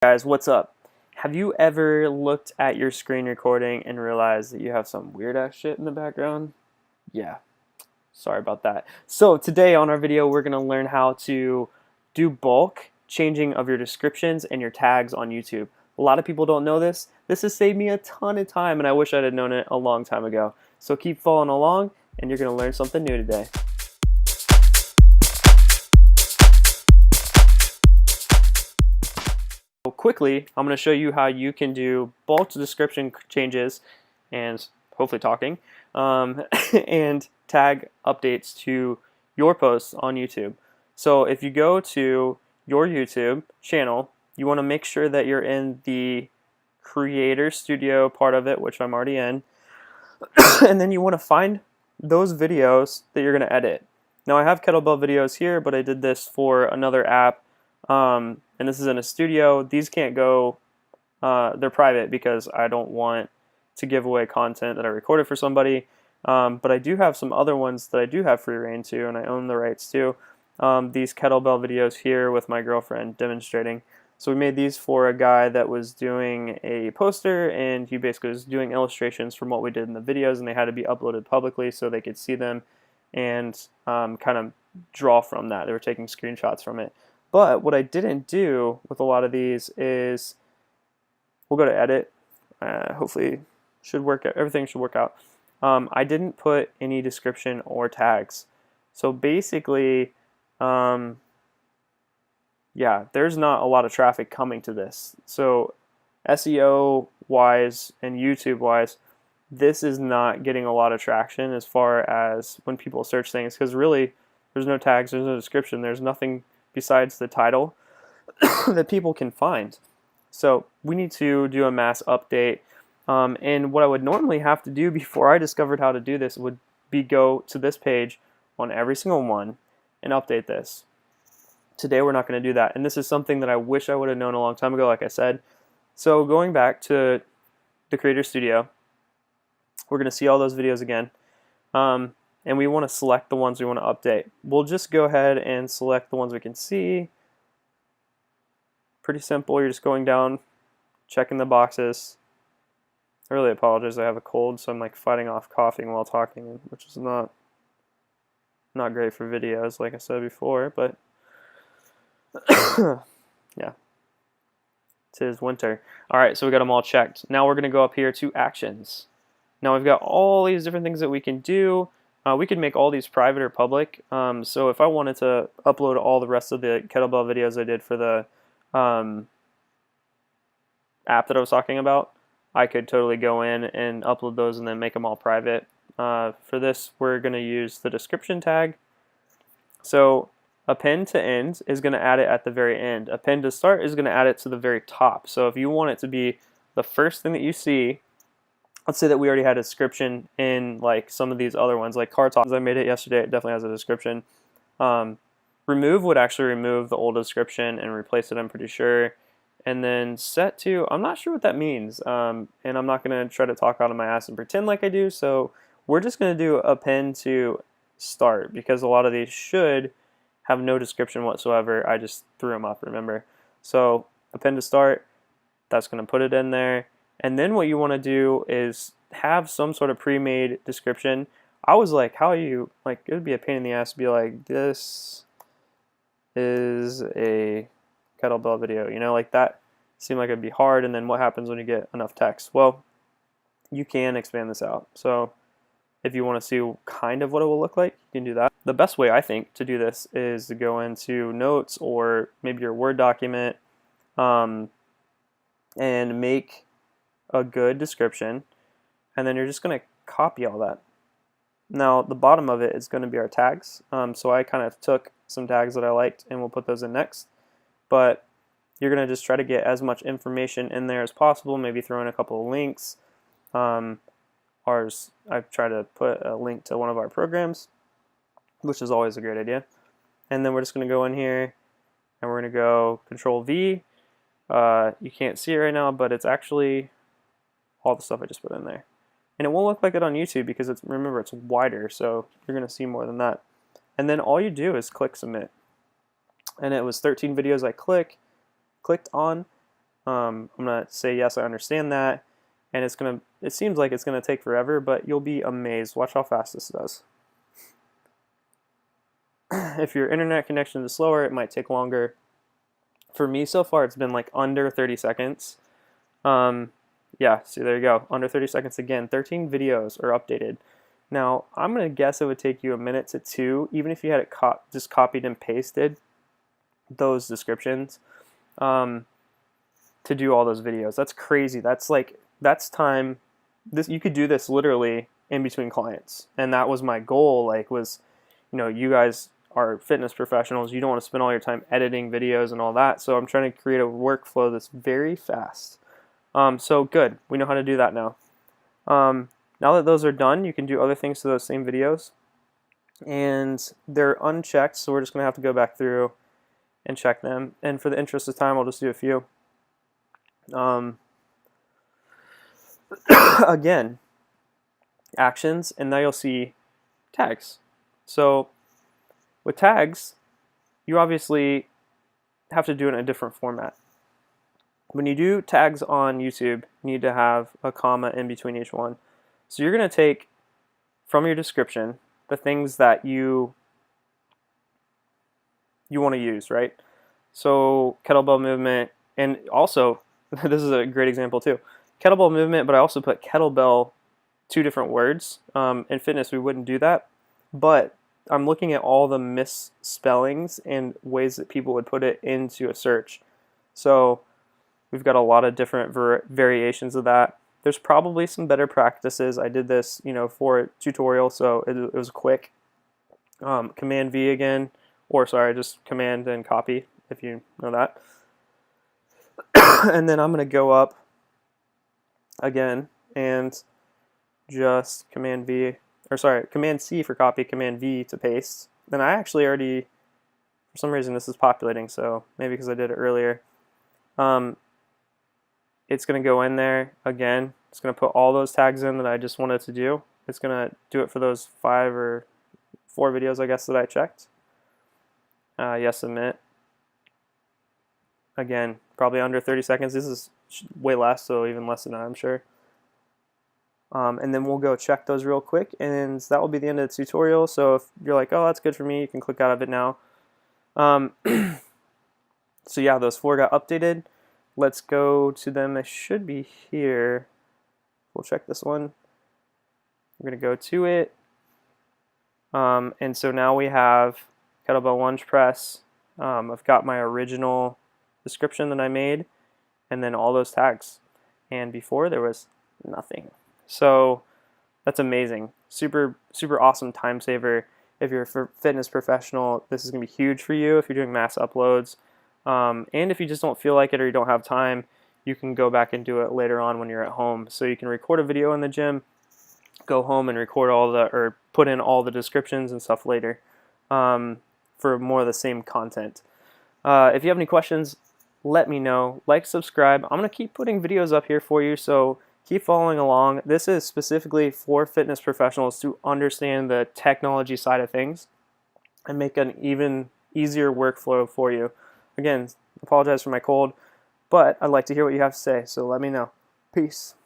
Guys, what's up? Have you ever looked at your screen recording and realized that you have some weird ass shit in the background? Yeah, sorry about that. So today on our video, we're gonna learn how to do bulk changing of your descriptions and your tags on YouTube. A lot of people don't know this. This has saved me a ton of time and I wish I'd have known it a long time ago. So keep following along and you're gonna learn something new today. Quickly, I'm going to show you how you can do bulk description changes and hopefully talking and tag updates to your posts on YouTube. So if you go to your YouTube channel, you want to make sure that you're in the Creator Studio part of it, which I'm already in, and then you want to find those videos that you're going to edit. Now I have kettlebell videos here, but I did this for another app. And this is in a studio. These can't go, they're private because I don't want to give away content that I recorded for somebody. But I do have some other ones that I do have free reign to, and I own the rights to. These kettlebell videos here with my girlfriend demonstrating. So we made these for a guy that was doing a poster, and he basically was doing illustrations from what we did in the videos, and they had to be uploaded publicly so they could see them and kind of draw from that. They were taking screenshots from it. But what I didn't do with a lot of these is, we'll go to edit, hopefully should work out, everything should work out. I didn't put any description or tags. So basically, yeah, there's not a lot of traffic coming to this. So SEO wise and YouTube wise, this is not getting a lot of traction as far as when people search things, because really there's no tags, there's no description, there's nothing besides the title that people can find. So we need to do a mass update. And what I would normally have to do before I discovered how to do this would be go to this page on every single one and update this. Today we're not going to do that. And this is something that I wish I would have known a long time ago, like I said. So going back to the Creator Studio, we're going to see all those videos again. And we want to select the ones we want to update. We'll just go ahead and select the ones we can see. Pretty simple. You're just going down, checking the boxes. I really apologize. I have a cold, so I'm like fighting off coughing while talking, which is not great for videos, like I said before. But yeah, it is winter. All right, so we got them all checked. Now we're going to go up here to actions. Now we've got all these different things that we can do. We could make all these private or public. So if I wanted to upload all the rest of the kettlebell videos I did for the app that I was talking about, I could totally go in and upload those and then make them all private. For this, we're going to use the description tag. So append to end is going to add it at the very end. Append to start is going to add it to the very top. So if you want it to be the first thing that you see, let's say that we already had a description in like some of these other ones, like car talk. I made it yesterday, it definitely has a description. Remove would actually remove the old description and replace it, I'm pretty sure. And then set to, I'm not sure what that means. And I'm not going to try to talk out of my ass and pretend like I do. So we're just going to do append to start, because a lot of these should have no description whatsoever. I just threw them up, remember? So append to start, that's going to put it in there. And then what you want to do is have some sort of pre-made description. I was like, how are you, like, it would be a pain in the ass to be like, this is a kettlebell video, you know, like that seemed like it'd be hard. And then what happens when you get enough text? Well, you can expand this out. So if you want to see kind of what it will look like, you can do that. The best way I think to do this is to go into notes or maybe your Word document and make a good description, and then you're just going to copy all that. Now the bottom of it is going to be our tags. So I kind of took some tags that I liked and we'll put those in next. But you're going to just try to get as much information in there as possible, maybe throw in a couple of links. I've tried to put a link to one of our programs, which is always a great idea. And then we're just going to go in here and we're going to go Control V. You can't see it right now, but it's actually all the stuff I just put in there. And it won't look like it on YouTube because remember, it's wider, so you're going to see more than that. And then all you do is click submit. And it was 13 videos I clicked on, I'm gonna say yes, I understand that, and it seems like it's gonna take forever, but you'll be amazed. Watch how fast this does. If your internet connection is slower, it might take longer. For me so far, it's been like under 30 seconds. Yeah, see, there you go. Under 30 seconds again. 13 videos are updated. Now, I'm going to guess it would take you a minute to two, even if you had it just copied and pasted those descriptions to do all those videos. That's crazy. That's time. You could do this literally in between clients. And that was my goal, you guys are fitness professionals. You don't want to spend all your time editing videos and all that. So I'm trying to create a workflow that's very fast. So good. We know how to do that now. Now that those are done, you can do other things to those same videos. And they're unchecked, so we're just going to have to go back through and check them. And for the interest of time, I'll just do a few. Again, actions, and now you'll see tags. So with tags, you obviously have to do it in a different format. When you do tags on YouTube, you need to have a comma in between each one. So you're going to take from your description the things that you want to use, right? So kettlebell movement, and also, this is a great example too, kettlebell movement, but I also put kettlebell, two different words. In fitness, we wouldn't do that, but I'm looking at all the misspellings and ways that people would put it into a search. So we've got a lot of different variations of that. There's probably some better practices. I did this, for a tutorial, so it was quick. Command V again, or sorry, just Command and copy, if you know that. And then I'm going to go up again and just Command C for copy, Command V to paste. Then I actually already, for some reason this is populating, so maybe because I did it earlier. It's going to go in there again. It's going to put all those tags in that I just wanted to do. It's going to do it for those 5 or 4 videos, I guess, that I checked. Yes, submit. Again, probably under 30 seconds. This is way less, so even less than that, I'm sure. And then we'll go check those real quick, and that will be the end of the tutorial. So if you're like, oh, that's good for me, you can click out of it now. So yeah, those 4 got updated. Let's go to them. They should be here. We'll check this one. We're going to go to it. And so now we have kettlebell lunge press. I've got my original description that I made, and then all those tags. And before there was nothing. So that's amazing. Super, super awesome time saver. If you're a fitness professional, this is going to be huge for you if you're doing mass uploads. And if you just don't feel like it or you don't have time, you can go back and do it later on when you're at home. So you can record a video in the gym, go home and record or put in all the descriptions and stuff later for more of the same content. If you have any questions, let me know. Like, subscribe. I'm going to keep putting videos up here for you, so keep following along. This is specifically for fitness professionals to understand the technology side of things and make an even easier workflow for you. Again, apologize for my cold, but I'd like to hear what you have to say, so let me know. Peace.